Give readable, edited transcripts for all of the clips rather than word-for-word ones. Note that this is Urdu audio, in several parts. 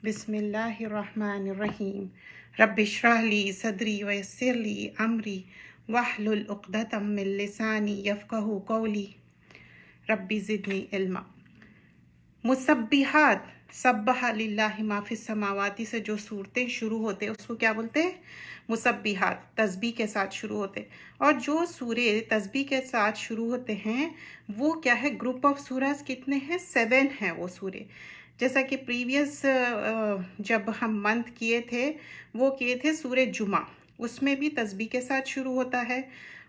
بسم اللہ الرحمن الرحیم رب اشرح لی صدری ویسر لی امری واحلل عقدۃ من لسانی یفقہوا قولی رب زدنی علما۔ مسبحات، سبح للہ ما فی السماوات سے جو صورتیں شروع ہوتے اس کو کیا بولتے ہیں؟ مسبحات، تسبیح کے ساتھ شروع ہوتے۔ اور جو سورے تسبیح کے ساتھ شروع ہوتے ہیں وہ کیا ہے؟ گروپ آف سورہز کتنے ہیں؟ 7 ہیں وہ سورے۔ جیسا کہ پریویس جب ہم منتھ کیے تھے وہ کیے تھے سورہ جمعہ، اس میں بھی تسبیح کے ساتھ شروع ہوتا ہے،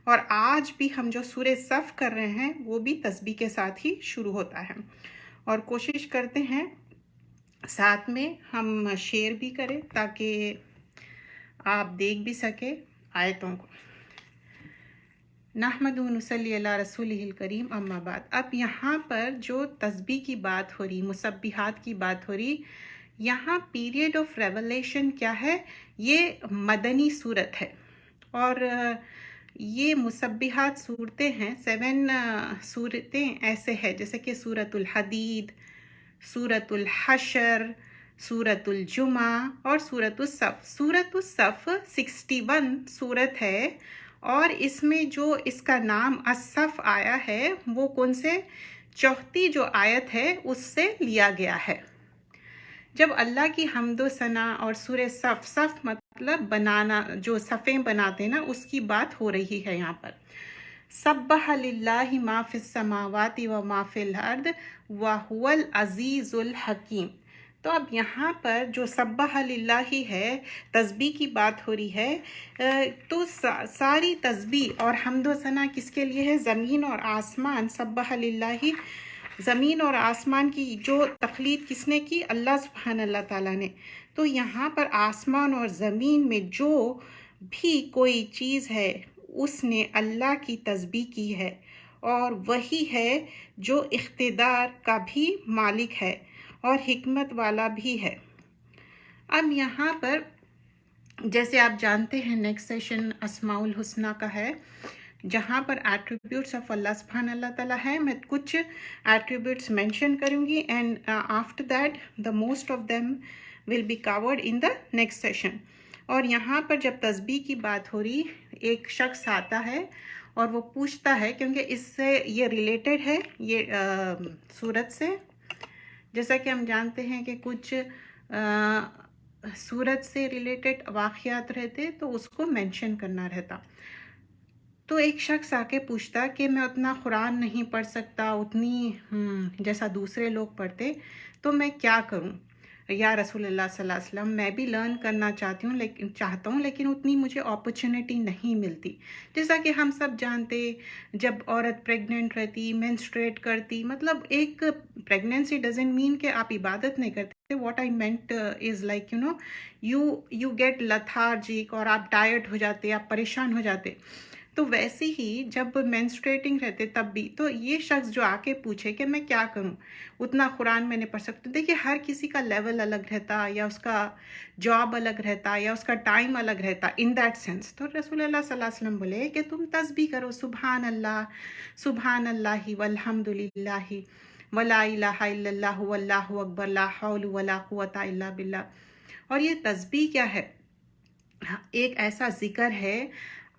اور آج بھی ہم جو سورہ صف کر رہے ہیں وہ بھی تسبیح کے ساتھ ہی شروع ہوتا ہے۔ اور کوشش کرتے ہیں ساتھ میں ہم شیئر بھی کریں تاکہ آپ دیکھ بھی سکیں آیتوں کو۔ نحمد و نصلی علی رسولہ الکریم، اما بعد۔ اب یہاں پر جو تسبیح کی بات ہو رہی، مسبحات کی بات ہو رہی، یہاں پیریڈ آف ریولیشن کیا ہے؟ یہ مدنی صورت ہے، اور یہ مسبحات صورتیں ہیں 7 صورتیں ایسے ہیں جیسے کہ سورۃ الحدید، سورۃ الحشر، سورۃ الجمعہ اور سورۃ الصف۔ سورۃ الصف 61 صورت ہے، اور اس میں جو اس کا نام الصف آیا ہے وہ کون سے؟ 34 جو آیت ہے اس سے لیا گیا ہے۔ جب اللہ کی حمد و ثنا اور سورہ صف، صف مطلب بنانا، جو صفیں بناتے نا، اس کی بات ہو رہی ہے یہاں پر۔ سبح للہ ما فی السماوات و ما فی الارض وہو العزیز الحکیم۔ تو اب یہاں پر جو سبح للہ ہے، تسبیح کی بات ہو رہی ہے، تو ساری تسبیح اور حمد و ثنا کس کے لیے ہے؟ زمین اور آسمان، سبح للہ، زمین اور آسمان کی جو تخلیق کس نے کی؟ اللہ سبحانہ اللہ تعالیٰ نے۔ تو یہاں پر آسمان اور زمین میں جو بھی کوئی چیز ہے اس نے اللہ کی تسبیح کی ہے، اور وہی ہے جو اقتدار کا بھی مالک ہے اور حکمت والا بھی ہے۔ اب یہاں پر جیسے آپ جانتے ہیں نیکسٹ سیشن اسماء الحسنہ کا ہے، جہاں پر ایٹریبیوٹس آف اللہ سبحانہ اللہ تعالیٰ ہے۔ میں کچھ ایٹریبیوٹس مینشن کروں گی، and after that the most of them will be covered in the next session. اور یہاں پر جب تسبیح کی بات ہو رہی، ایک شخص آتا ہے اور وہ پوچھتا ہے، کیونکہ اس سے یہ ریلیٹڈ ہے یہ سورت سے، جیسا کہ ہم جانتے ہیں کہ کچھ سورت سے ریلیٹڈ واقعات رہتے تو اس کو مینشن کرنا رہتا۔ تو ایک شخص آ کے پوچھتا کہ میں اتنا قرآن نہیں پڑھ سکتا اتنی جیسا دوسرے لوگ پڑھتے، تو میں کیا کروں یا رسول اللہ صلی اللہ علیہ وسلم؟ میں بھی لرن کرنا چاہتا ہوں لیکن اتنی مجھے اپرچونٹی نہیں ملتی۔ جیسا کہ ہم سب جانتے، جب عورت پریگننٹ رہتی، مینسٹریٹ کرتی، مطلب ایک پریگننسی ڈزنٹ مین کہ آپ عبادت نہیں کرتے۔ What I meant is like you get lethargic, اور آپ ٹائرڈ ہو جاتے، آپ پریشان ہو جاتے۔ تو ویسے ہی جب مینسٹریٹنگ رہتے تب بھی، تو یہ شخص جو آ کے پوچھے کہ میں کیا کروں، اتنا قرآن میں نہیں پڑھ سکتا۔ دیکھیے ہر کسی کا لیول الگ رہتا، یا اس کا جاب الگ رہتا، یا اس کا ٹائم الگ رہتا، ان دیٹ سینس۔ تو رسول اللہ صلی اللہ علیہ وسلم بولے کہ تم تسبیح کرو، سبحان اللہ والحمد للہ ولا الہ الا اللہ واللہ اکبر، لا حول ولا قوۃ الا باللہ۔ اور یہ تسبیح کیا ہے؟ ایک ایسا ذکر ہے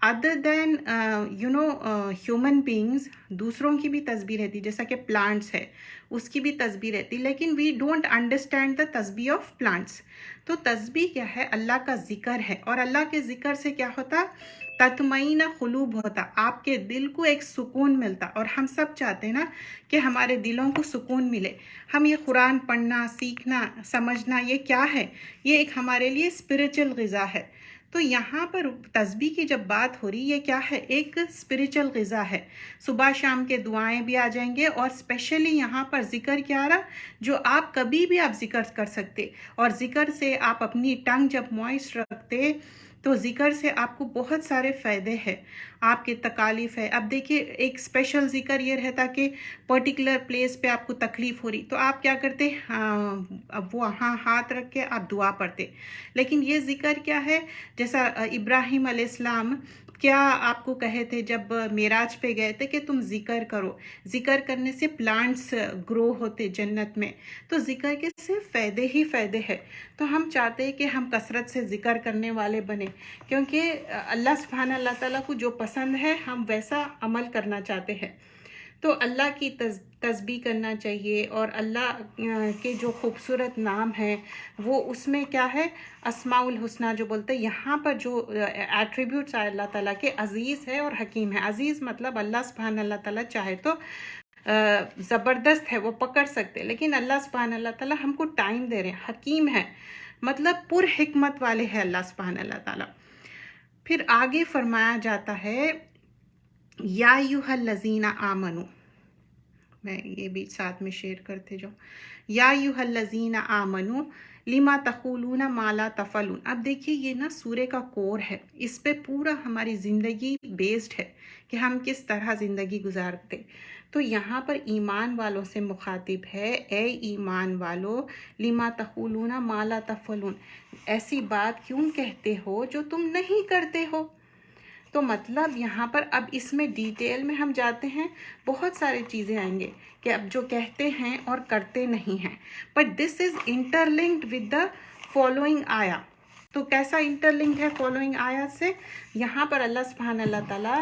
ادر دین ہیومن بینگز، دوسروں کی بھی تسبیح رہتی، جیسا کہ پلانٹس ہے اس کی بھی تسبیح رہتی، لیکن وی ڈونٹ انڈرسٹینڈ دا تسبیح آف پلانٹس۔ تو تسبیح کیا ہے؟ اللہ کا ذکر ہے، اور اللہ کے ذکر سے کیا ہوتا؟ تطمئن قلوب ہوتا، آپ کے دل کو ایک سکون ملتا۔ اور ہم سب چاہتے ہیں نا کہ ہمارے دلوں کو سکون ملے۔ ہم یہ قرآن پڑھنا، سیکھنا، سمجھنا، یہ کیا ہے؟ یہ ایک ہمارے لیے اسپریچل غذا ہے۔ تو یہاں پر تسبیح کی جب بات ہو رہی، یہ کیا ہے؟ ایک اسپریچل غذا ہے۔ صبح شام کے دعائیں بھی آ جائیں گے، اور اسپیشلی یہاں پر ذکر کیا رہا، جو آپ کبھی بھی آپ ذکر کر سکتے، اور ذکر سے آپ اپنی ٹنگ جب موئسٹ رکھتے تو ذکر سے آپ کو بہت سارے فائدے ہیں، آپ کے تکالیف ہے۔ اب دیکھیے ایک اسپیشل ذکر یہ رہتا کہ پرٹیکولر پلیس پہ آپ کو تکلیف ہو رہی، تو آپ کیا کرتے؟ اب وہاں ہاتھ رکھ کے آپ دعا پڑھتے۔ لیکن یہ ذکر کیا ہے؟ جیسا ابراہیم علیہ السلام کیا آپ کو کہے تھے جب معراج پہ گئے تھے کہ تم ذکر کرو، ذکر کرنے سے پلانٹس گرو ہوتے جنت میں، تو ذکر کے صرف فائدے ہی فائدے ہیں۔ تو ہم چاہتے ہیں کہ ہم کثرت سے ذکر کرنے والے بنیں، کیونکہ اللہ سبحانہ اللہ تعالیٰ کو جو پسند ہے ہم ویسا عمل کرنا چاہتے ہیں۔ تو اللہ کی تسبیح کرنا چاہیے، اور اللہ کے جو خوبصورت نام ہیں وہ اس میں کیا ہے، اسماء الحسنہ جو بولتے ہیں، یہاں پر جو ایٹریبیوٹس ہیں اللہ تعالیٰ کے، عزیز ہے اور حکیم ہے۔ عزیز مطلب اللہ سبحانہ اللہ تعالیٰ چاہے تو زبردست ہے، وہ پکڑ سکتے، لیکن اللہ سبحانہ اللہ تعالیٰ ہم کو ٹائم دے رہے ہیں۔ حکیم ہے مطلب پر حکمت والے ہیں اللہ سبحانہ اللہ تعالیٰ۔ پھر آگے فرمایا جاتا ہے یا ایھا الذین آمنو، میں یہ بھی ساتھ میں شیئر کرتے جاؤں، یا ایھا الذین آمنو لما تقولون ما لا تفعلون۔ اب دیکھیے یہ نا سورے کا کور ہے، اس پہ پورا ہماری زندگی بیسڈ ہے کہ ہم کس طرح زندگی گزارتے۔ تو یہاں پر ایمان والوں سے مخاطب ہے، اے ایمان والو لما تقولون ما لا تفعلون، ایسی بات کیوں کہتے ہو جو تم نہیں کرتے ہو۔ تو مطلب یہاں پر اب اس میں ڈیٹیل میں ہم جاتے ہیں، بہت سارے چیزیں آئیں گے کہ اب جو کہتے ہیں اور کرتے نہیں ہیں، but this is interlinked with the following آیا۔ تو کیسا انٹر لنکڈ ہے فالوئنگ آیا سے؟ یہاں پر اللہ سبحانہ اللہ تعالیٰ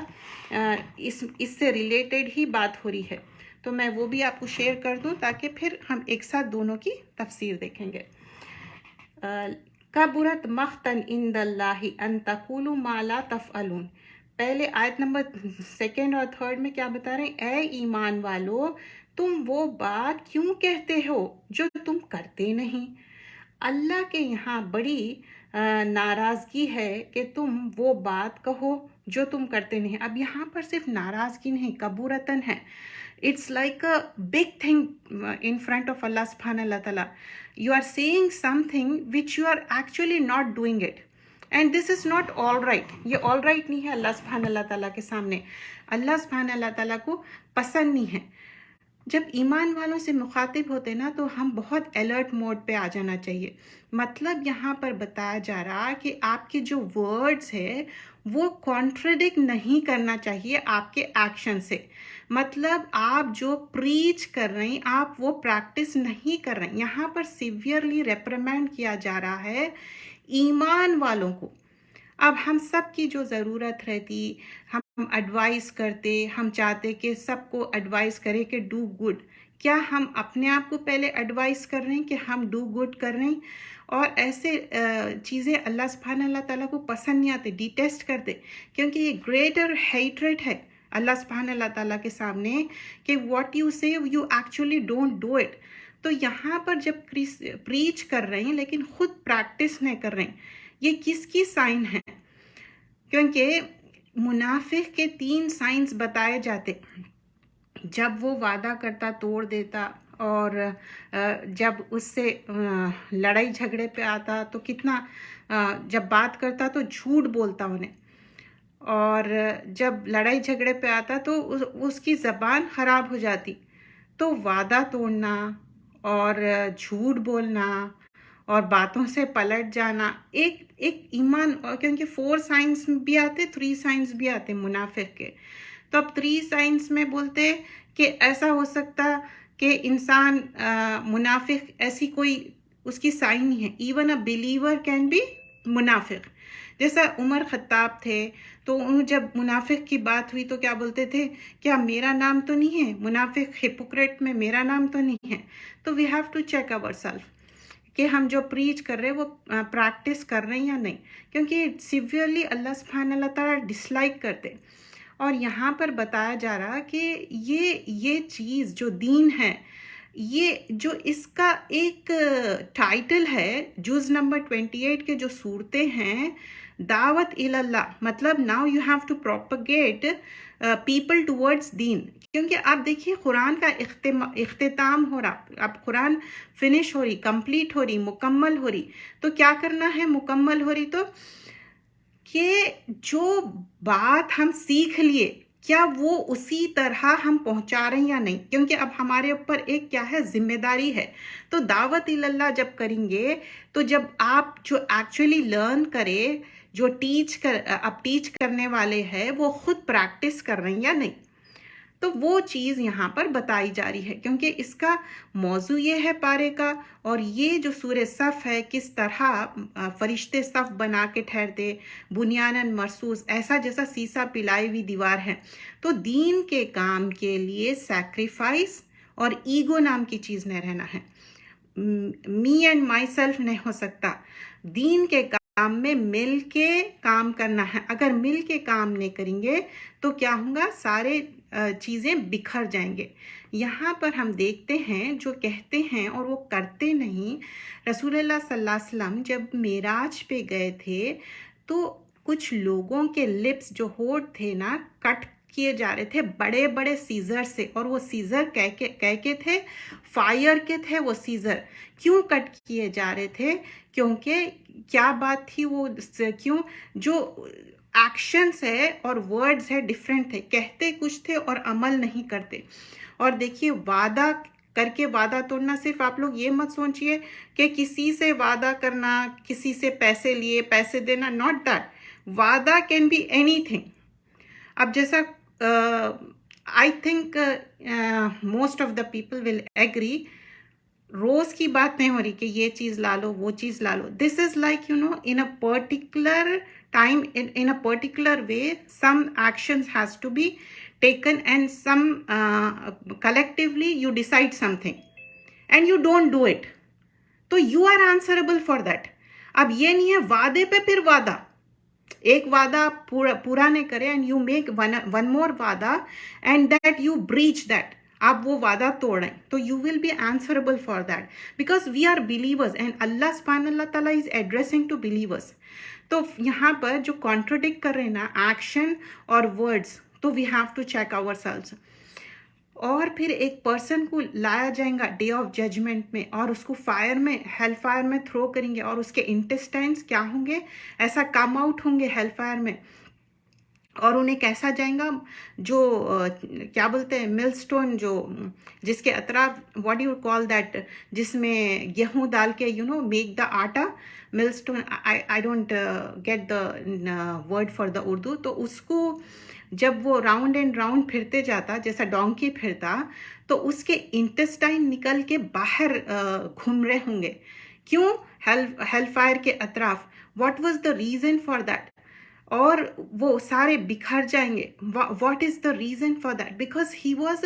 اس سے ریلیٹڈ ہی بات ہو رہی ہے، تو میں وہ بھی آپ کو شیئر کر دوں تاکہ پھر ہم ایک ساتھ دونوں کی تفسیر دیکھیں گے۔ کبرت مقتا عند اللہ ان تقولوا ما لا تفعلون۔ پہلے آیت نمبر 2 اور 3 میں کیا بتا رہے ہیں؟ اے ایمان والو تم وہ بات کیوں کہتے ہو جو تم کرتے نہیں۔ اللہ کے یہاں بڑی ناراضگی ہے کہ تم وہ بات کہو جو تم کرتے نہیں۔ اب یہاں پر صرف ناراضگی نہیں، کبورتن ہے، it's like a big thing in front of Allah subhanahu Allah ta'ala. You are saying something which you are actually not doing it, and this is not all right. یہ all right نہیں ہے اللہ سبحانہ اللہ تعالیٰ کے سامنے، اللہ سبحانہ اللہ تعالیٰ کو پسند نہیں ہے۔ جب ایمان والوں سے مخاطب ہوتے نا تو ہم بہت الرٹ موڈ پہ آ جانا چاہیے۔ مطلب یہاں پر بتایا جا رہا کہ آپ کے جو ورڈز ہے وہ کانٹرڈکٹ نہیں کرنا چاہیے آپ کے ایکشن سے۔ مطلب آپ جو پریچ کر رہے ہیں آپ وہ پریکٹس نہیں کر رہے ہیں۔ یہاں پر سیویئرلی ریپریمینڈ کیا جا رہا ہے ایمان والوں کو۔ اب ہم سب کی جو ضرورت رہتی، ہم ایڈوائز کرتے، ہم چاہتے کہ سب کو ایڈوائز کرے کہ ڈو گڈ، کیا ہم اپنے آپ کو پہلے ایڈوائز کر رہے ہیں کہ ہم ڈو گڈ کر رہے ہیں؟ اور ایسے چیزیں اللہ سبحانہ اللہ تعالیٰ کو پسند نہیں آتے، ڈیٹیسٹ کرتے، کیونکہ یہ گریٹر ہیٹریٹ ہے اللہ سبحانہ اللہ تعالیٰ کے سامنے کہ واٹ یو سے you actually don't do it. تو یہاں پر جب پریچ کر رہے ہیں لیکن خود پریکٹس نہیں کر رہے ہیں، یہ کس کی سائن ہے؟ کیونکہ منافق کے 3 سائنز بتائے جاتے، جب وہ وعدہ کرتا توڑ دیتا، اور جب اس سے لڑائی جھگڑے پہ آتا تو کتنا جب بات کرتا تو جھوٹ بولتا انہیں، اور جب لڑائی جھگڑے پہ آتا تو اس کی زبان خراب ہو جاتی۔ تو وعدہ توڑنا اور جھوٹ بولنا اور باتوں سے پلٹ جانا ایک ایمان، کیونکہ 4 سائنس بھی آتے، 3 سائنس بھی آتے منافق کے۔ تو اب 3 سائنس میں بولتے کہ ایسا ہو سکتا کہ انسان منافق ایسی کوئی اس کی سائن نہیں ہے، even a believer can be منافق۔ جیسا عمر خطاب تھے تو جب منافق کی بات ہوئی تو کیا بولتے تھے؟ کیا میرا نام تو نہیں ہے منافق ہپوکریٹ میں، میرا نام تو نہیں ہے؟ تو we have to check our self کہ ہم جو پریچ کر رہے ہیں وہ پریکٹس کر رہے ہیں یا نہیں، کیونکہ سیویئرلی اللہ سبحانہ اللہ تعالیٰ ڈسلائک کرتے۔ اور یہاں پر بتایا جا رہا کہ یہ چیز جو دین ہے، یہ جو اس کا ایک ٹائٹل ہے، جز نمبر 28 کے جو صورتیں ہیں، دعوت اللہ، مطلب now you have to propagate people towards دین۔ کیونکہ آپ دیکھیے قرآن کا اختتام ہو رہا، اب قرآن فنش ہو رہی، کمپلیٹ ہو رہی، مکمل ہو رہی، تو کیا کرنا ہے مکمل ہو رہی؟ تو کہ جو بات ہم سیکھ لیے کیا وہ اسی طرح ہم پہنچا رہے ہیں یا نہیں، کیونکہ اب ہمارے اوپر ایک کیا ہے، ذمہ داری ہے۔ تو دعوت اللہ جب کریں گے تو جب آپ جو ایکچولی لرن کرے، جو اب ٹیچ کرنے والے ہیں وہ خود پریکٹس کر رہے ہیں یا نہیں. تو وہ چیز یہاں پر بتائی جا رہی ہے، کیونکہ اس کا موضوع یہ ہے پارے کا، اور یہ جو سورہ صف ہے کس طرح فرشتے صف بنا کے ٹھہرتے، بنیاناً مرصوص، ایسا جیسا سیسا پلائی ہوئی دیوار ہے. تو دین کے کام کے لیے سیکریفائس اور ایگو نام کی چیز نہیں رہنا ہے، می اینڈ مائی سیلف نہیں ہو سکتا. دین کے کام میں مل کے کام کرنا ہے. اگر مل کے کام نہیں کریں گے تو کیا ہوگا، سارے چیزیں بکھر جائیں گے. یہاں پر ہم دیکھتے ہیں جو کہتے ہیں اور وہ کرتے نہیں. رسول اللہ صلی اللہ علیہ وسلم جب معراج پہ گئے تھے تو کچھ لوگوں کے لپس جو ہونٹ تھے نا کٹ کیے جا رہے تھے بڑے بڑے سیزر سے، اور وہ سیزر کے تھے فائر کے تھے. وہ سیزر کیوں کٹ کیے جا رہے تھے؟ کیونکہ کیا بات تھی وہ، کیوں جو ایکشنز ہے اور ورڈز ہے ڈیفرنٹ تھے، کہتے کچھ تھے اور عمل نہیں کرتے. اور دیکھیے وعدہ کر کے وعدہ توڑنا، صرف آپ لوگ یہ مت سوچئے کہ کسی سے وعدہ کرنا، کسی سے پیسے لیے پیسے دینا، ناٹ دیٹ. وعدہ کین بی اینی تھنگ. اب جیسا I think most of the people will agree, روز کی بات نہیں ہو رہی کہ یہ چیز لا لو وہ چیز لا لو. This is like in a particular time, in a particular way, some actions has to be taken, and some collectively you decide something and you don't do it, تو you are answerable for that. اب یہ نہیں ہے وعدے پہ پھر وعدہ، ایک وعدہ آپ پورا نہیں کرے and you make one more وعدہ and that you breach that، آپ وہ وعدہ توڑیں تو you will be answerable for that, because we are believers and Allah سبحانہ اللہ تعالیٰ is addressing to believers. تو یہاں پر جو کانٹرڈکٹ کر رہے ہیں نا ایکشن اور ورڈز، تو we have to check ourselves. اور پھر ایک پرسن کو لایا جائے گا ڈے آف ججمنٹ میں، اور اس کو فائر میں، ہیل فائر میں تھرو کریں گے، اور اس کے انٹسٹائنس کیا ہوں گے، ایسا کم آؤٹ ہوں گے ہیل فائر میں. اور انہیں کیسا جائیں گا، جو کیا بولتے ہیں مل سٹون، جو جس کے اطراف واٹ یو کال دیٹ، جس میں گیہوں ڈال کے make the atta, millstone. I don't get the word for the Urdu. تو اس کو جب وہ راؤنڈ اینڈ راؤنڈ پھرتے جاتا جیسا ڈونکی پھرتا، تو اس کے انٹسٹائن نکل کے باہر گھوم رہے ہوں گے. کیوں؟ ہیل فائر کے اطراف. What was the reason for that? اور وہ سارے بکھر جائیں گے. What is the reason for that? Because he was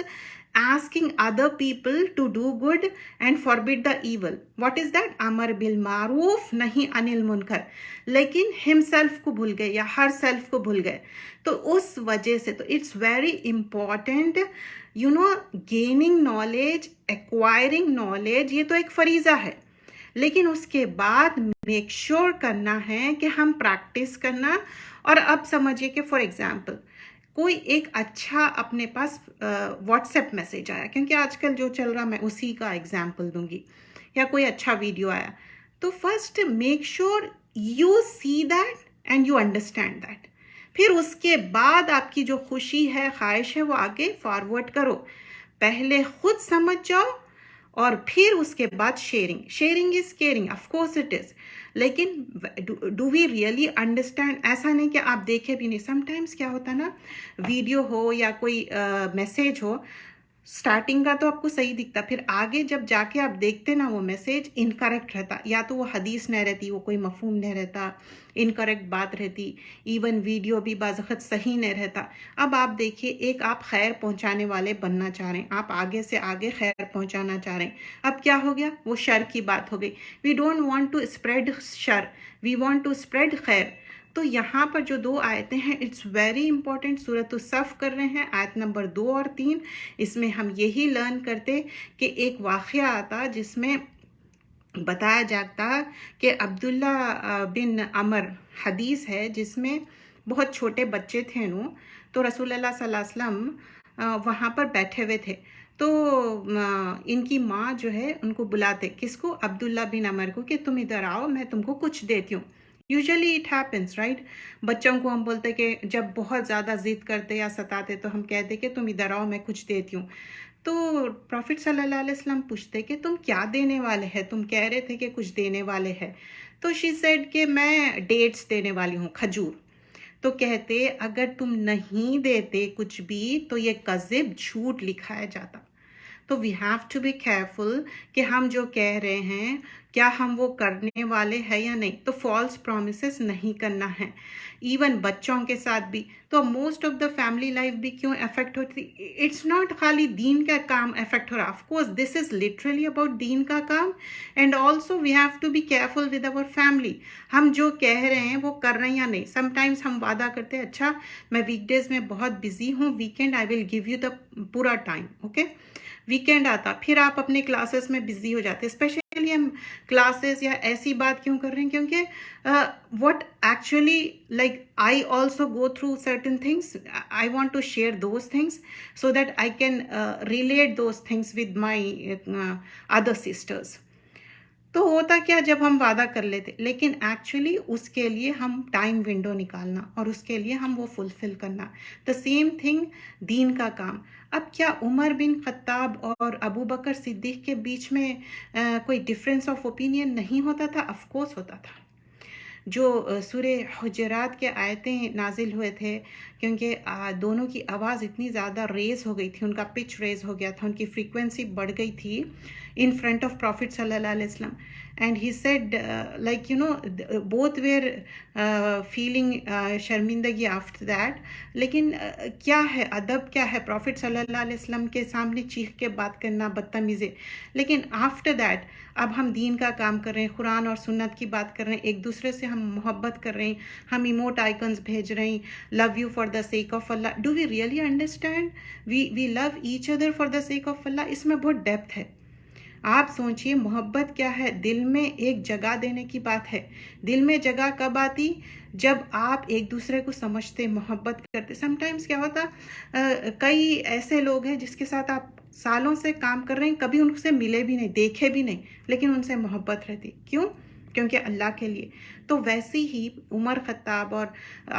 asking other people to do good and forbid the evil. What is that? امر بالمعروف نہیں عن المنکر. لیکن himself کو بھول گئے یا ہر سیلف کو بھول گئے. تو اس وجہ سے تو it's very important gaining knowledge, acquiring knowledge، یہ تو ایک فریضہ ہے، لیکن اس کے بعد میک شور کرنا ہے کہ ہم پریکٹس کرنا. اور اب سمجھیے کہ فار ایگزامپل کوئی ایک اچھا اپنے پاس واٹس ایپ میسیج آیا، کیونکہ آج کل جو چل رہا میں اسی کا ایگزامپل دوں گی، یا کوئی اچھا ویڈیو آیا، تو first make sure you see that and you understand that. پھر اس کے بعد آپ کی جو خوشی ہے، خواہش ہے، وہ آگے فارورڈ کرو. پہلے خود سمجھ جاؤ اور پھر اس کے بعد sharing is caring, of course it is. لیکن ڈو وی ریئلی انڈرسٹینڈ؟ ایسا نہیں کہ آپ دیکھے بھی نہیں. سم ٹائمس کیا ہوتا نا، ویڈیو ہو یا کوئی میسیج ہو، سٹارٹنگ کا تو آپ کو صحیح دکھتا، پھر آگے جب جا کے آپ دیکھتے نا وہ میسیج انکریکٹ رہتا، یا تو وہ حدیث نہیں رہتی، وہ کوئی مفہوم نہیں رہتا، انکریکٹ بات رہتی، ایون ویڈیو بھی بعض وقت صحیح نہیں رہتا. اب آپ دیکھیے، ایک آپ خیر پہنچانے والے بننا چاہ رہے ہیں، آپ آگے سے آگے خیر پہنچانا چاہ رہے ہیں، اب کیا ہو گیا، وہ شر کی بات ہو گئی. We don't want to spread شر، وی وانٹ ٹو اسپریڈ خیر. تو یہاں پر جو 2 آیتیں ہیں اٹس ویری امپورٹنٹ. سورۃ الصف کر رہے ہیں، آیت نمبر 2 اور 3. اس میں ہم یہی لرن کرتے کہ ایک واقعہ آتا جس میں بتایا جاتا کہ عبداللہ بن عمر، حدیث ہے جس میں بہت چھوٹے بچے تھے تو رسول اللہ صلی اللہ علیہ وسلم وہاں پر بیٹھے ہوئے تھے. تو ان کی ماں جو ہے ان کو بلاتے، کس کو؟ عبداللہ بن عمر کو، کہ تم ادھر آؤ، میں تم کو کچھ دیتی ہوں. Usually it happens right. بچوں کو ہم بولتے کہ جب بہت زیادہ ضد کرتے یا ستاتے تو ہم کہتے کہ تم ادھر آؤ، میں کچھ دیتی ہوں. تو پروفٹ صلی اللہ علیہ وسلم پوچھتے کہ تم کیا دینے والے ہیں، تم کہہ رہے تھے کہ کچھ دینے والے ہیں. تو شی سیڈ کہ میں ڈیٹس دینے والی ہوں، کھجور. تو کہتے اگر تم نہیں دیتے کچھ بھی تو یہ کذب، جھوٹ لکھایا جاتا. تو we have to be careful کہ ہم جو کہہ رہے ہیں کیا ہم وہ کرنے والے ہیں یا نہیں. تو فالس پرومسز نہیں کرنا ہے، ایون بچوں کے ساتھ بھی. تو most of the family life بھی کیوں افیکٹ ہوتی، اٹس ناٹ خالی دین کا کام افیکٹ ہو رہا. Of course this is literally about دین کا کام، and also we have to be careful with our family. ہم جو کہہ رہے ہیں وہ کر رہے ہیں یا نہیں. سم ٹائمس ہم وعدہ کرتے ہیں اچھا میں ویک ڈیز میں بہت بزی ہوں، weekend I will give you the پورا ٹائم، اوکے. ویکینڈ آتا پھر آپ اپنے کلاسز میں بزی ہو جاتے. اسپیشلی ہم کلاسز یا ایسی بات کیوں کر رہے ہیں کیونکہ what actually, like I also go through certain things. I want to share those things so that I can relate those things with my other sisters. تو ہوتا کیا جب ہم وعدہ کر لیتے لیکن ایکچولی اس کے لیے ہم ٹائم ونڈو نکالنا اور اس کے لیے ہم وہ فلفل کرنا. دا سیم تھنگ دین کا کام. اب کیا عمر بن خطاب اور ابو بکر صدیق کے بیچ میں کوئی ڈفرینس آف اوپینین نہیں ہوتا تھا؟ آف کورس ہوتا تھا. جو سورہ حجرات کے آیتیں نازل ہوئے تھے کیونکہ دونوں کی آواز اتنی زیادہ ریز ہو گئی تھی، ان کا پچ ریز ہو گیا تھا، ان کی فریکوینسی بڑھ گئی تھی in front of Prophet sallallahu alaihi wasallam, and he said like both were feeling شرمندگی after that. لیکن کیا ہے ادب، کیا ہے پروفٹ صلی اللہ علیہ وسلم کے سامنے چیخ کے بات کرنا، بدتمیزی. لیکن after that اب ہم دین کا کام کر رہے ہیں، قرآن اور سنت کی بات کر رہے ہیں، ایک دوسرے سے ہم محبت کر رہے ہیں، ہم ایموٹ آئیکنز بھیج رہے ہیں، love you for the sake of اللہ. Do we really understand we love each other for the sake of اللہ؟ اس میں بہت ڈیپتھ ہے. آپ سوچئے محبت کیا ہے، دل میں ایک جگہ دینے کی بات ہے. دل میں جگہ کب آتی؟ جب آپ ایک دوسرے کو سمجھتے، محبت کرتے. سم ٹائمز کیا ہوتا کئی ایسے لوگ ہیں جس کے ساتھ آپ سالوں سے کام کر رہے ہیں، کبھی ان سے ملے بھی نہیں، دیکھے بھی نہیں، لیکن ان سے محبت رہتی. کیوں؟ کیونکہ اللہ کے لیے. تو ویسی ہی عمر خطاب اور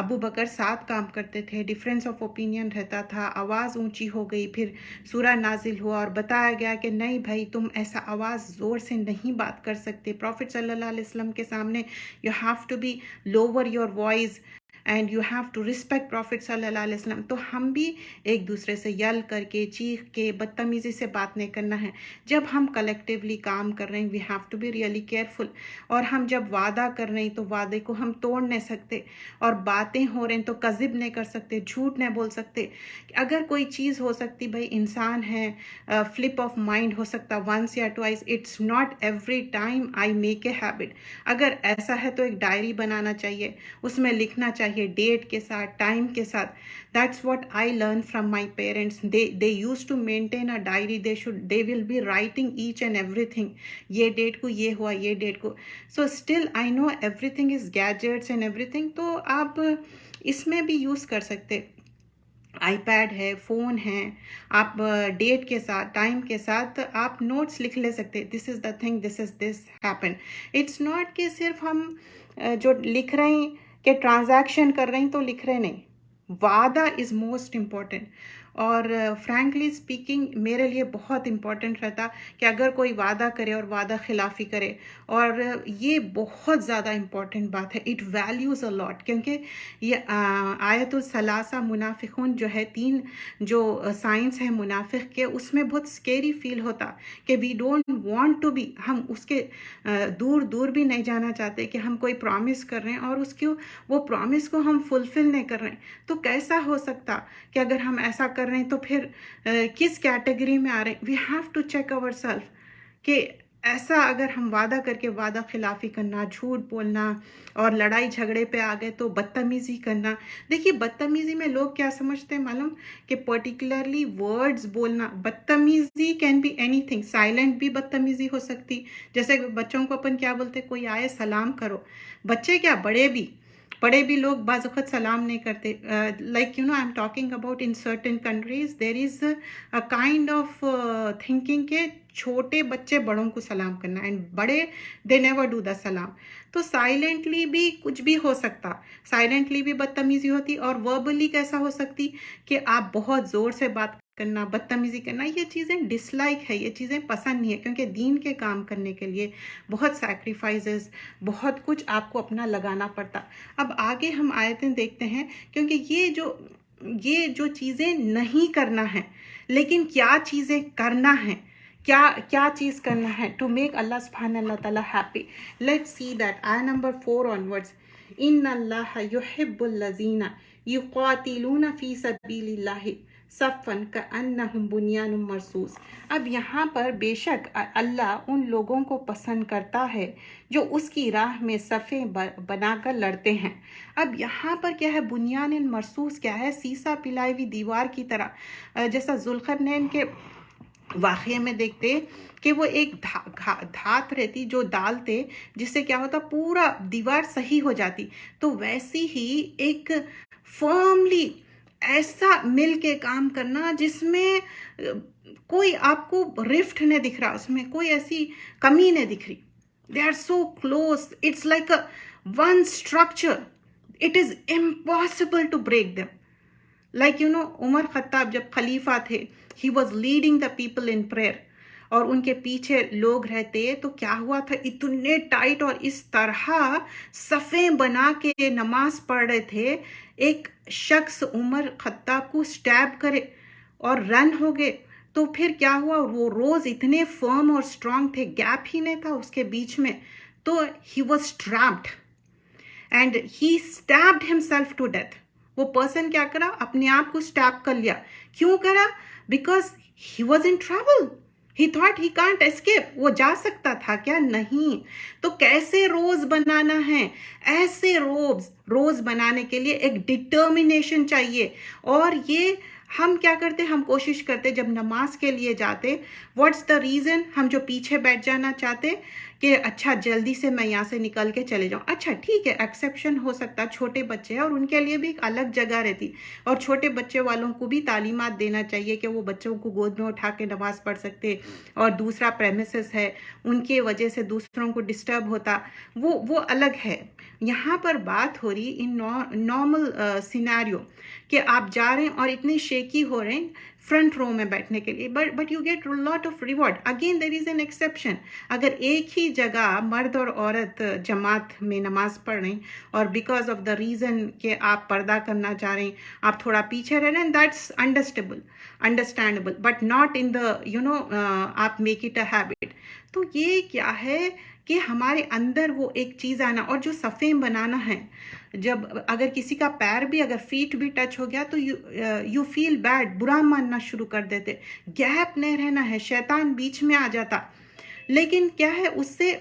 ابو بکر ساتھ کام کرتے تھے، ڈفرینس آف اوپینین رہتا تھا، آواز اونچی ہو گئی، پھر سورہ نازل ہوا اور بتایا گیا کہ نہیں بھائی تم ایسا آواز زور سے نہیں بات کر سکتے. پروفٹ صلی اللہ علیہ وسلم کے سامنے you have to be lower your voice and you have to respect prophet صلی اللہ علیہ وسلم. تو ہم بھی ایک دوسرے سے یل کر کے، چیخ کے، بدتمیزی سے بات نہیں کرنا ہے. جب ہم کلیکٹیولی کام کر رہے ہیں we have to be really careful. اور ہم جب وعدہ کر رہے ہیں تو وعدے کو ہم توڑ نہیں سکتے، اور باتیں ہو رہے ہیں تو کذب نہیں کر سکتے، جھوٹ نہیں بول سکتے. اگر کوئی چیز ہو سکتی، بھائی انسان ہے، فلپ آف مائنڈ ہو سکتا ونس یا twice, it's not every time I make a habit. اگر ایسا ہے تو ایک ڈائری بنانا چاہیے، اس میں لکھنا چاہیے ڈیٹ کے ساتھ، ٹائم کے ساتھ. That's what I learn from my parents. they used to maintain a diary. they will be writing each and everything. یہ ڈیٹ کو یہ ہوا، یہ ڈیٹ کو. so still I know everything is gadgets and everything. تو آپ اس میں بھی یوز کر سکتے، آئی پیڈ ہے، فون ہے، آپ ڈیٹ کے ساتھ، ٹائم کے ساتھ آپ نوٹس لکھ لے سکتے. This is the thing, this is this happen. It's not کہ صرف ہم جو لکھ رہے ہیں کہ ٹرانزیکشن کر رہے ہیں تو لکھ رہے نہیں. وعدہ از موسٹ امپورٹنٹ. اور فرینکلی اسپیکنگ میرے لیے بہت امپورٹنٹ رہتا کہ اگر کوئی وعدہ کرے اور وعدہ خلافی کرے، اور یہ بہت زیادہ امپورٹنٹ بات ہے. اٹ ویلیوز اے لاٹ. کیونکہ یہ آیت الثلاثہ منافقون جو ہے، 3 جو سائنس ہے منافق کے، اس میں بہت اسکیری فیل ہوتا کہ we don't want to be, ہم اس کے دور دور بھی نہیں جانا چاہتے کہ ہم کوئی پرومس کر رہے ہیں اور اس کو، وہ پرومس کو ہم فلفل نہیں کر رہے ہیں. تو کیسا ہو سکتا کہ اگر ہم ایسا کر رہے ہیں تو پھر کس کیٹیگری میں آ رہے ہیں؟ We have to check our self کہ ایسا اگر ہم وعدہ کر کے وعدہ خلافی کرنا، جھوٹ بولنا، اور لڑائی جھگڑے پہ آ گئے تو بدتمیزی کرنا. دیکھیے بدتمیزی میں لوگ کیا سمجھتے ہیں معلوم؟ کہ پرٹیکولرلی ورڈز بولنا. بدتمیزی کین بی اینی تھنگ. سائلنٹ بھی بدتمیزی ہو سکتی. جیسے بچوں کو اپن کیا بولتے، کوئی آئے سلام کرو. بچے کیا، بڑے بھی لوگ بعض وقت سلام نہیں کرتے. Like I am talking about in certain countries there is a kind of thinking کہ چھوٹے بچے بڑوں کو سلام کرنا، اینڈ بڑے دے نیور ڈو دا سلام. تو سائلنٹلی بھی کچھ بھی ہو سکتا، سائلنٹلی بھی بدتمیزی ہوتی. اور وربلی کیسا ہو سکتی کہ آپ بہت زور سے بات کرنا, بدتمیزی کرنا, یہ چیزیں ڈسلائک ہے, یہ چیزیں پسند نہیں ہے, کیونکہ دین کے کام کرنے کے لیے بہت سیکریفائزز, بہت کچھ آپ کو اپنا لگانا پڑتا. اب آگے ہم آیتیں دیکھتے ہیں, کیونکہ یہ جو چیزیں نہیں کرنا ہے, لیکن کیا چیزیں کرنا ہے, کیا چیز کرنا ہے ٹو میک اللہ سبحانہ اللہ تعالیٰ ہیپی. لیٹس سی دیٹ آیت نمبر 4 آنورڈس. ان اللہ یحب الذین یقاتلون فی سبیل اللہ صفا کأنہم بنیان مرصوص. اب یہاں پر بے شک اللہ ان لوگوں کو پسند کرتا ہے جو اس کی راہ میں صفیں بنا کر لڑتے ہیں. اب یہاں پر کیا ہے, بنیان مرصوص کیا ہے, سیسا پلائی ہوئی دیوار کی طرح, جیسا ذوالقرنین کے واقعے میں دیکھتے کہ وہ ایک دھات رہتی جو ڈالتے, جس سے کیا ہوتا, پورا دیوار صحیح ہو جاتی. تو ویسی ہی ایک فرملی ایسا مل کے کام کرنا جس میں کوئی آپ کو رفٹ نہیں دکھ رہا, اس میں کوئی ایسی کمی نہیں دکھ رہی. They are so close. It's like a one structure. It is impossible to break them. Like عمر خطاب جب خلیفہ تھے, he was leading the people in prayer, اور ان کے پیچھے لوگ رہتے, تو کیا ہوا تھا, اتنے ٹائٹ اور اس طرح صفیں بنا کے نماز پڑھ رہے تھے. ایک شخص عمر خطاب کو سٹیب کرے اور رن ہو گئے, تو پھر کیا ہوا, وہ روز اتنے فرم اور اسٹرانگ تھے, گیپ ہی نہیں تھا اس کے بیچ میں, تو he was trapped and he stabbed himself to death. وہ پرسن کیا کرا, اپنے آپ کو سٹیپ کر لیا. کیوں کرا؟ Because he was in trouble. He thought he can't escape. وہ جا سکتا تھا کیا؟ نہیں. تو کیسے روز بنانا ہے؟ ایسے روز بنانے کے لیے ایک ڈٹرمنیشن چاہیے. اور یہ ہم کیا کرتے, ہم کوشش کرتے جب نماز کے لیے جاتے, واٹس دا ریزن, ہم جو پیچھے بیٹھ جانا چاہتے کہ اچھا جلدی سے میں یہاں سے نکل کے چلے جاؤں. اچھا ٹھیک ہے, ایکسیپشن ہو سکتا, چھوٹے بچے ہیں اور ان کے لیے بھی ایک الگ جگہ رہتی, اور چھوٹے بچے والوں کو بھی تعلیمات دینا چاہیے کہ وہ بچوں کو گود میں اٹھا کے نماز پڑھ سکتے, اور دوسرا پریمیسز ہے, ان کی وجہ سے دوسروں کو ڈسٹرب ہوتا, وہ الگ ہے. یہاں پر بات ہو رہی ان نارمل سینیریو کہ آپ جا رہے ہیں اور اتنے شیکی ہو رہے ہیں فرنٹ رو میں بیٹھنے کے لیے, but you get lot of reward. Again there is an exception. اگر ایک ہی جگہ مرد اور عورت جماعت میں نماز پڑھ رہے ہیں, اور بیکاز آف دا ریزن کہ آپ پردہ کرنا چاہ رہے ہیں, آپ تھوڑا پیچھے رہ رہے ہیں, that's understandable, but not in the آپ میک اٹ اے ہیبٹ. تو یہ کیا ہے کہ ہمارے اندر وہ ایک چیز آنا, اور جو صفیں بنانا ہے, جب اگر کسی کا پیر بھی, اگر فیٹ بھی ٹچ ہو گیا تو یو فیل بیڈ, برا ماننا شروع کر دیتے. گیپ نہیں رہنا ہے, شیطان بیچ میں آ جاتا. لیکن کیا ہے, اس سے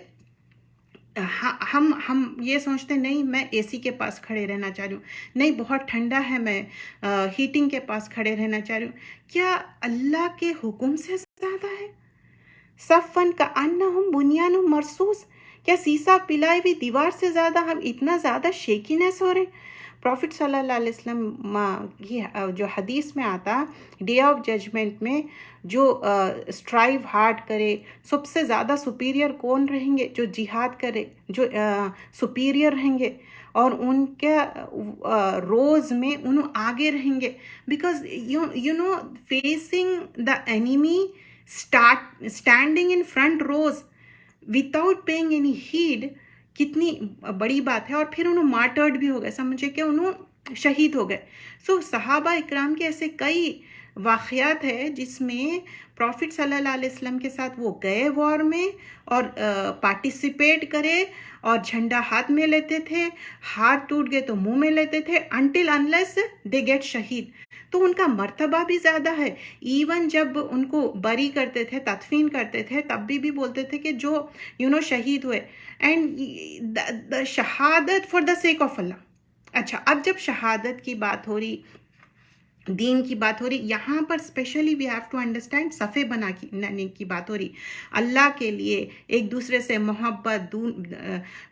ہم یہ سوچتے نہیں میں اے سی کے پاس کھڑے رہنا چاہ رہی ہوں, نہیں بہت ٹھنڈا ہے میں ہیٹنگ کے پاس کھڑے رہنا چاہ رہی ہوں. کیا اللہ کے حکم سے زیادہ ہے؟ صفن کا انہم بنیان مرصوص, کیا سیسا پلائی ہوئی دیوار سے زیادہ ہم اتنا زیادہ شیکینس ہو رہے ہیں؟ پروفٹ صلی اللہ علیہ وسلم جو حدیث میں آتا, ڈے آف ججمنٹ میں جو اسٹرائیو ہارڈ کرے, سب سے زیادہ سپیریئر کون رہیں گے؟ جو جہاد کرے, جو سپیریئر رہیں گے, اور ان کے روز میں انہوں آگے رہیں گے. Because you know facing the enemy, standing in front rows without paying any head, کتنی بڑی بات ہے. اور پھر انہوں مارٹرڈ بھی ہو گئے, سمجھے کہ انہوں شہید ہو گئے. سو صحابہ اکرام کے ایسے کئی واقعات ہے جس میں پروفٹ صلی اللہ علیہ وسلم کے ساتھ وہ گئے وار میں, اور پارٹیسپیٹ کرے, اور جھنڈا ہاتھ میں لیتے تھے, ہاتھ ٹوٹ گئے تو منہ میں لیتے تھے, انٹل انلیس دے گیٹ شہید. تو ان کا مرتبہ بھی زیادہ ہے. ایون جب ان کو بری کرتے تھے, تدفین کرتے تھے, تب بھی بولتے تھے کہ جو شہید ہوئے, اینڈ شہادت فار دا سیک آف اللہ. اچھا, اب جب شہادت کی بات ہو رہی, دین کی بات ہو رہی, یہاں پر specially we have to understand صفے بنانے کی بات ہو رہی. اللہ کے لیے ایک دوسرے سے محبت,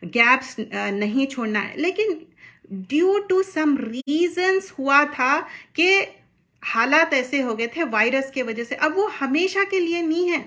گیپس نہیں چھوڑنا ہے. لیکن ڈیو ٹو سم ریزنس ہوا تھا کہ حالات ایسے ہو گئے تھے وائرس کی وجہ سے, اب وہ ہمیشہ کے لیے نہیں ہے.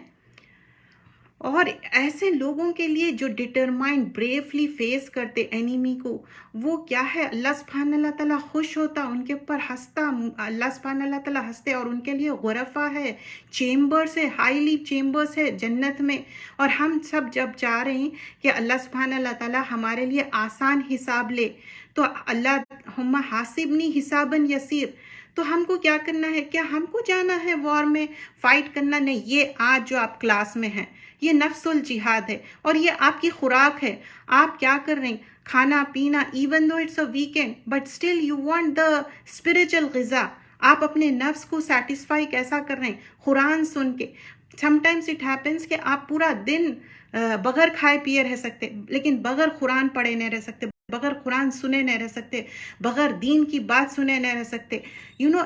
اور ایسے لوگوں کے لیے جو ڈٹرمائنڈ بریفلی فیس کرتے اینیمی کو، وہ کیا ہے، اللہ سبحانہ اللہ تعالیٰ خوش ہوتا، ان کے اوپر ہنستا، اللہ سبحانہ اللہ تعالیٰ ہنستے، اور ان کے لیے غرفہ ہے، چیمبرس ہے، ہائیلی چیمبرس ہے جنت میں. اور ہم سب جب چاہ رہے ہیں کہ اللہ سبحانہ اللہ تعالیٰ ہمارے لیے آسان حساب لے، تو اللہ ہم حاسبنی حساباً یسیر، تو ہم کو کیا کرنا ہے؟ کیا ہم کو جانا ہے وار میں فائٹ کرنا؟ نہیں. یہ آج جو آپ کلاس میں ہیں، یہ نفس الجہاد ہے، اور یہ آپ کی خوراک ہے. آپ کیا کر رہے ہیں؟ کھانا پینا، even though it's a weekend but still you want the spiritual غذا. آپ اپنے نفس کو سیٹسفائی کیسا کر رہے ہیں؟ قرآن سن کے. سم ٹائمس اٹ ہیپنس کہ آپ پورا دن بغیر کھائے پیے رہ سکتے، لیکن بغیر قرآن پڑھے نہیں رہ سکتے، بغیر قرآن سنے نہیں رہ سکتے، بغیر دین کی بات سنے نہیں رہ سکتے.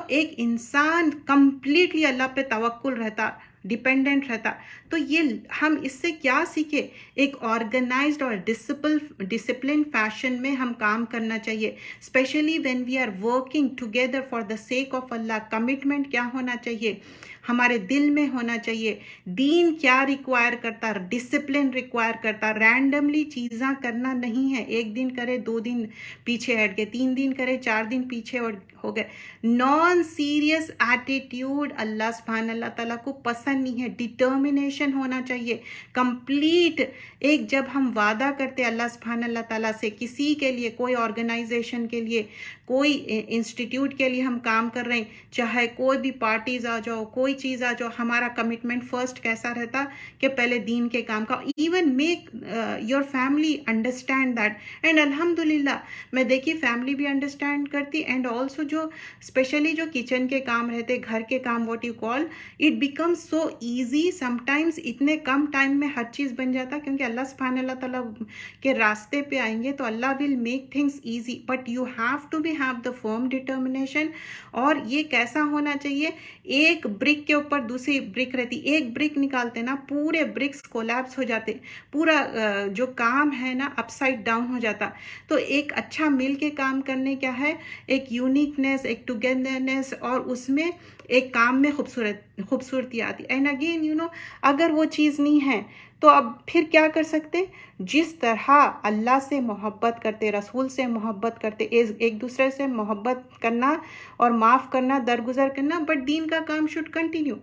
ایک انسان کمپلیٹلی اللہ پہ توکل رہتا، ڈیپینڈنٹ رہتا. تو یہ ہم اس سے کیا سیکھے؟ ایک آرگنائزڈ اور ڈسپلن فیشن میں ہم کام کرنا چاہیے، especially when we are working together for the sake of Allah. Commitment کیا ہونا چاہیے؟ ہمارے دل میں ہونا چاہیے دین کیا ریکوائر کرتا، ڈسپلن ریکوائر کرتا. رینڈملی چیزاں کرنا نہیں ہے، ایک دن کرے 2 دن پیچھے ہٹ گئے، 3 دن کرے 4 دن پیچھے ہو گئے. نان سیریس ایٹیٹیوڈ اللہ سبحانہ اللہ تعالیٰ کو پسند نہیں ہے. ڈٹرمنیشن ہونا چاہیے کمپلیٹ. ایک جب ہم وعدہ کرتے اللہ سبحانہ اللہ تعالیٰ سے کسی کے لیے، کوئی آرگنائزیشن کے لیے، کوئی انسٹیٹیوٹ کے لیے ہم کام کر رہے ہیں، چاہے کوئی بھی پارٹیز آ جاؤ، کوئی چیز آ جاؤ، ہمارا کمٹمنٹ فرسٹ کیسا رہتا کہ پہلے دین کے کام کا. Even make your family understand that. And الحمدللہ میں دیکھی فیملی بھی انڈرسٹینڈ کرتی، اینڈ آلسو جو اسپیشلی جو کچن کے کام رہتے، گھر کے کام، what you call it become so easy. Sometimes اتنے کم ٹائم میں ہر چیز بن جاتا، کیونکہ اللہ سبحانہ اللہ تعالیٰ کے راستے پہ آئیں گے تو اللہ will make things easy. But you have to be have the firm determination. اور یہ کیسا ہونا چاہیے؟ ایک برک کے اوپر دوسری برک رہتی، ایک برک نکالتے نا پورے برکس کولیپس ہو جاتے، پورا جو کام ہے نا اپ سائڈ ڈاؤن ہو جاتا. تو ایک اچھا مل کے کام کرنے کیا ہے؟ ایک یونیکنیس، ایک ٹوگیدرنیس، اور اس میں ایک کام میں خوبصورتی آتی. اینڈ اگین اگر وہ چیز نہیں ہے تو اب پھر کیا کر سکتے؟ جس طرح اللہ سے محبت کرتے، رسول سے محبت کرتے، ایک دوسرے سے محبت کرنا اور معاف کرنا، درگزر کرنا. بٹ دین کا کام شوڈ کنٹینیو.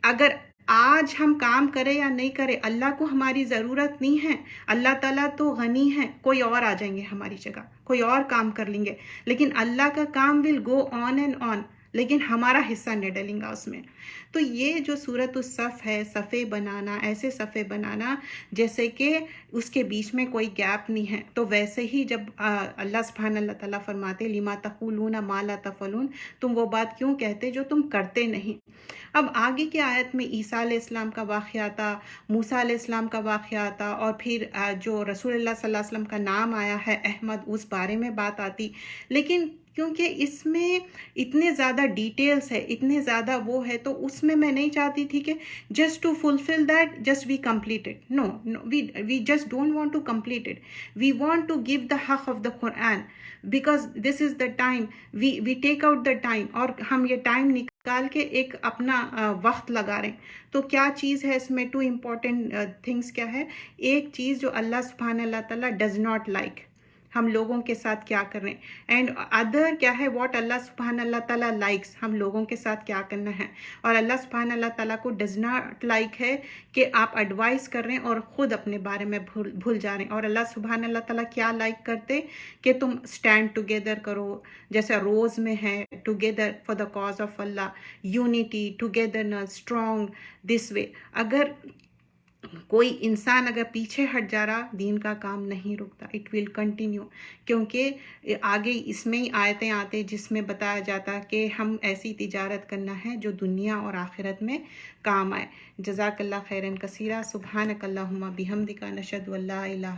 اگر آج ہم کام کریں یا نہیں کریں، اللہ کو ہماری ضرورت نہیں ہے. اللہ تعالیٰ تو غنی ہے، کوئی اور آ جائیں گے ہماری جگہ، کوئی اور کام کر لیں گے، لیکن اللہ کا کام ول گو آن اینڈ آن، لیکن ہمارا حصہ نہیں ڈلیں گا اس میں. تو یہ جو سورۃ الصف ہے، صفے بنانا، ایسے صفے بنانا جیسے کہ اس کے بیچ میں کوئی گیپ نہیں ہے. تو ویسے ہی جب اللہ سبحانہ اللہ تعالیٰ فرماتے لما تقولون ما لا تفعلون، تم وہ بات کیوں کہتے جو تم کرتے نہیں. اب آگے کی آیت میں عیسیٰ علیہ السلام کا واقعہ آتا، موسیٰ علیہ السلام کا واقعہ آتا، اور پھر جو رسول اللہ صلی اللہ علیہ وسلم کا نام آیا ہے احمد، اس بارے میں بات آتی. لیکن کیونکہ اس میں اتنے زیادہ ڈیٹیلز ہے، اتنے زیادہ وہ ہے، تو اس میں نہیں چاہتی تھی کہ just to fulfil that just we complete it. No, we just don't want to complete it. We want to give the حق of the Quran, because this is the time we take out the time, اور ہم یہ ٹائم نکال کے ایک اپنا وقت لگا رہے ہیں. تو کیا چیز ہے اس میں؟ 2 امپورٹنٹ تھنگس کیا ہے؟ ایک چیز جو اللہ سبحانہ اللہ تعالیٰ ڈز ناٹ لائک، ہم لوگوں کے ساتھ کیا کر رہے ہیں. اینڈ ادر کیا ہے؟ واٹ اللہ سبحانہ اللہ تعالیٰ لائکس، ہم لوگوں کے ساتھ کیا کرنا ہے. اور اللہ سبحانہ اللہ تعالیٰ کو ڈز ناٹ لائک ہے کہ آپ ایڈوائز کر رہے ہیں اور خود اپنے بارے میں بھول جا رہے ہیں. اور اللہ سبحانہ اللہ تعالیٰ کیا لائک کرتے؟ کہ تم اسٹینڈ ٹوگیدر کرو، جیسے روز میں ہے together for the cause of اللہ، unity, togetherness, strong this way. اگر کوئی انسان اگر پیچھے ہٹ جا رہا، دین کا کام نہیں رکتا، اٹ ول کنٹینیو. کیونکہ آگے اس میں ہی آیتیں آتے جس میں بتایا جاتا کہ ہم ایسی تجارت کرنا ہے جو دنیا اور آخرت میں کام آئے. جزاک اللہ خیرن کثیرہ. سبحانک اللہم بحمدک، نشہد ان لا الہ